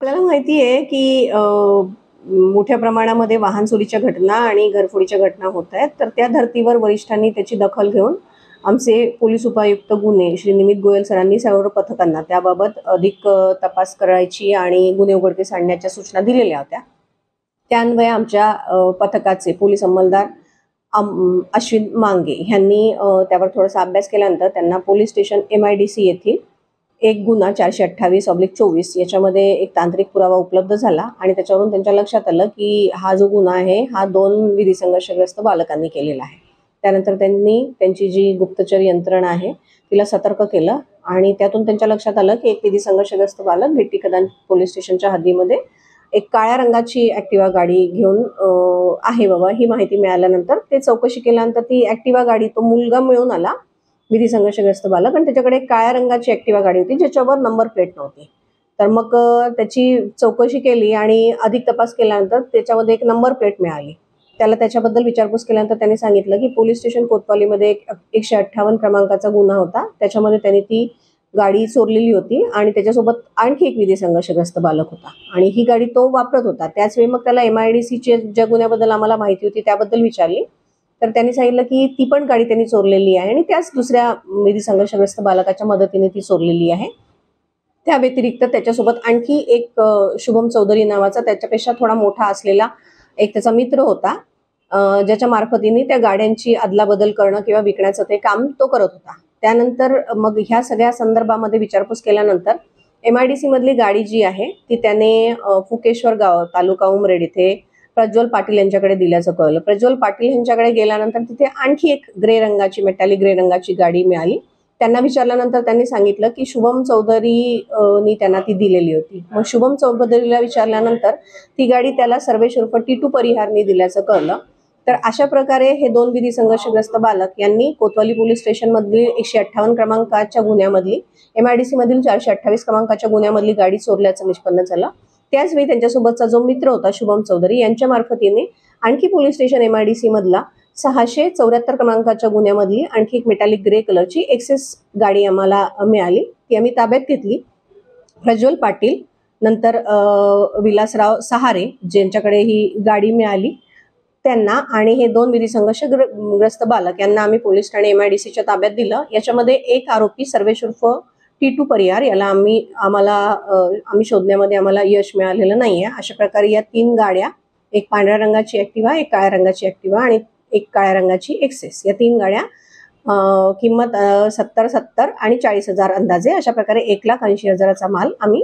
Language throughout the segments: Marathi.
आपल्याला माहिती आहे की मोठ्या प्रमाणामध्ये वाहन चोरीच्या घटना आणि घरफोडीच्या घटना होत आहेत, तर त्या धर्तीवर वरिष्ठांनी त्याची दखल घेऊन आमचे पोलीस उपायुक्त गुन्हे श्री निमित गोयल सरांनी सर्व पथकांना त्याबाबत अधिक तपास करायची आणि गुन्हे उघडकीस आणण्याच्या सूचना दिलेल्या होत्या। त्यान्वये आमच्या पथकाचे पोलीस अंमलदार अश्विन मांगे यांनी त्यावर थोडासा अभ्यास केल्यानंतर त्यांना पोलीस स्टेशन MIDC येथील एक गुन्हा 428/24 याच्यामध्ये एक तांत्रिक पुरावा उपलब्ध झाला आणि त्याच्यावरून त्यांच्या लक्षात आलं की हा जो गुन्हा आहे हा 2 विधी संघर्षग्रस्त बालकांनी केलेला आहे। त्यानंतर त्यांनी त्यांची जी गुप्तचर यंत्रणा आहे तिला सतर्क केलं आणि त्यातून त्यांच्या लक्षात आलं की एक विधी संघर्षग्रस्त बालक भेटी कदान पोलीस स्टेशनच्या हद्दीमध्ये एक काळ्या रंगाची ॲक्टिवा गाडी घेऊन आहे बाबा ही माहिती मिळाल्यानंतर ते चौकशी केल्यानंतर ती ॲक्टिवा गाडी तो मुलगा मिळून आला विधी संघर्षग्रस्त बालक आणि त्याच्याकडे एक काळ्या रंगाची ॲक्टिवा गाडी होती ज्याच्यावर नंबर प्लेट नव्हती। तर मग त्याची चौकशी केली आणि अधिक तपास केल्यानंतर त्याच्यामध्ये एक नंबर प्लेट मिळाली। त्याला त्याच्याबद्दल विचारपूस केल्यानंतर त्यांनी सांगितलं की पोलीस स्टेशन कोतवालीमध्ये एक 158 क्रमांकाचा गुन्हा होता, त्याच्यामध्ये त्यांनी ती गाडी चोरलेली होती आणि त्याच्यासोबत आणखी एक विधी संघर्षग्रस्त बालक होता आणि ही गाडी तो वापरत होता। त्याचवेळी मग त्याला MIDCच्या ज्या गुन्ह्याबद्दल आम्हाला माहिती होती त्याबद्दल विचारली तर त्यांनी सांगितलं की ती पण गाडी त्यांनी चोरलेली आहे आणि त्याच दुसऱ्या विधी संघर्षग्रस्त बालकाच्या मदतीने ती चोरलेली आहे। त्या व्यतिरिक्त त्याच्यासोबत आणखी एक शुभम चौधरी नावाचा त्याच्यापेक्षा थोडा मोठा असलेला एक त्याचा मित्र होता, ज्याच्या मार्फतीने त्या गाड्यांची अदलाबदल करणं किंवा विकण्याचं ते काम तो करत होता। त्यानंतर मग ह्या सगळ्या संदर्भामध्ये विचारपूस केल्यानंतर MIDC मधली गाडी जी आहे ती त्याने फुकेश्वर गाव तालुका उमरेड इथे प्रज्वल पाटील यांच्याकडे दिल्याचं कळलं। प्रज्वल पाटील यांच्याकडे गेल्यानंतर तिथे आणखी एक ग्रे रंगाची मेटॅलिक ग्रे रंगाची गाडी मिळाली। त्यांना विचारल्यानंतर त्यांनी सांगितलं की शुभम चौधरीनी त्यांना ती दिलेली होती। मग शुभम चौधरीला विचारल्यानंतर ती गाडी त्याला सर्वेश उर्फ टीटू परिहारनी दिल्याचं कळलं। तर अशा प्रकारे हे 2 विधी संघर्षग्रस्त बालक यांनी कोतवाली पोलीस स्टेशन मधील 158 क्रमांकाच्या गुन्ह्यामधली MIDC मधील 428 क्रमांकाच्या गुन्ह्यामधली गाडी चोरल्याचं निष्पन्न झालं। त्याचवेळी त्यांच्यासोबतचा जो मित्र होता शुभम चौधरी यांच्या मार्फतीने आणखी पोलीस स्टेशन MIDC मधला 674 क्रमांकाच्या गुन्ह्यामधली आणखी एक मेटॅलिक ग्रे कलरची एक्सेस गाडी आम्हाला मिळाली, ती आम्ही ताब्यात घेतली। प्रज्वल पाटील नंतर विलासराव सहारे ज्यांच्याकडे ही गाडी मिळाली त्यांना आणि हे 2 विधी संघर्षग्रस्त बालक यांना आम्ही पोलीस ठाणे MIDCच्या ताब्यात दिलं। याच्यामध्ये एक आरोपी सर्वेश उर्फ टीटू परिहार याला आम्ही शोधण्यामध्ये आम्हाला यश मिळालेलं नाहीये। अशा प्रकारे या 3 गाड्या, एक पांढऱ्या रंगाची ॲक्टिवा, एक काळ्या रंगाची ॲक्टिवा आणि एक काळ्या रंगाची एक्सेस, या 3 गाड्या किंमत 70,000 आणि 40,000 अंदाजे अशा प्रकारे 1,80,000चा माल आम्ही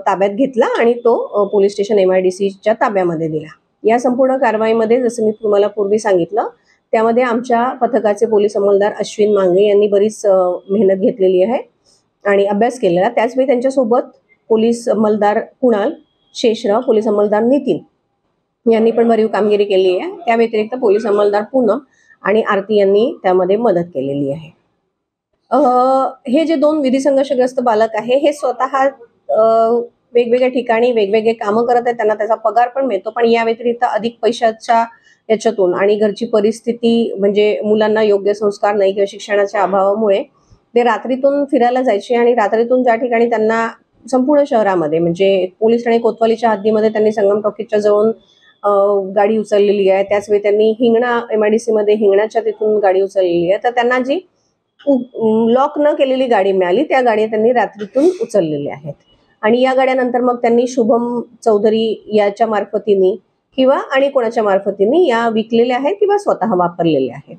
ताब्यात घेतला आणि तो पोलीस स्टेशन MIDCच्या ताब्यामध्ये दिला। या संपूर्ण कारवाईमध्ये जसं मी तुम्हाला पूर्वी सांगितलं त्यामध्ये आमच्या पथकाचे पोलीस अंमलदार अश्विन मांगे यांनी बरीच मेहनत घेतलेली आहे आणि अभ्यास केलेला। त्याचवेळी त्यांच्यासोबत पोलीस अंमलदार कुणाल शेषराव, पोलीस अंमलदार नितीन यांनी पण भरीव कामगिरी केली आहे। त्या व्यतिरिक्त पोलीस अंमलदार पूनम आणि आरती यांनी त्यामध्ये मदत केलेली आहे। हे जे 2 विधी संघर्षग्रस्त बालक आहे हे स्वतः वेगवेगळ्या ठिकाणी वेगवेगळे कामं करत आहेत, त्यांना त्याचा पगार पण मिळतो, पण या व्यतिरिक्त अधिक पैशाच्या याच्यातून आणि घरची परिस्थिती म्हणजे मुलांना योग्य संस्कार नाही किंवा शिक्षणाच्या अभावामुळे ते रात्रीतून फिरायला जायचे आणि रात्रीतून ज्या ठिकाणी त्यांना संपूर्ण शहरामध्ये म्हणजे पोलीस ठाणे कोतवालीच्या हद्दीमध्ये त्यांनी संगम टॉकीजच्या जवळून गाडी उचललेली आहे। त्याचवेळी त्यांनी हिंगणा MIDC मध्ये हिंगणाच्या तिथून गाडी उचललेली आहे। तर त्यांना जी लॉक न केलेली गाडी मिळाली त्या गाड्या त्यांनी रात्रीतून उचललेल्या आहेत आणि या गाड्यानंतर मग त्यांनी शुभम चौधरी याच्या मार्फतीने किंवा आणि कोणाच्या मार्फतीने या विकलेल्या आहेत किंवा स्वतः वापरलेल्या आहेत।